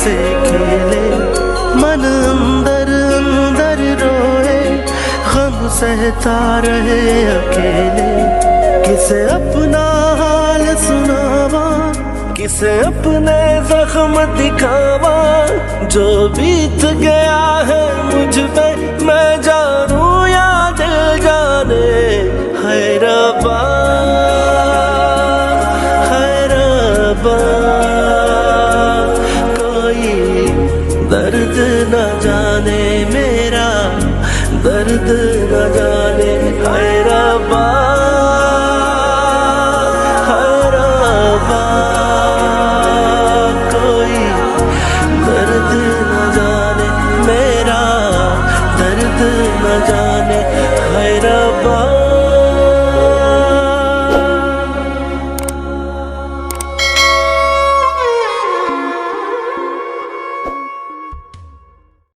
से खेले, मन अंदर अंदर रोए, गम सहता रहे अकेले। किसे अपना हाल सुनावा, किसे अपने जख्म दिखावा, जो बीत गया है मुझ पे मैं जानू या दिल जाने। है रब्बा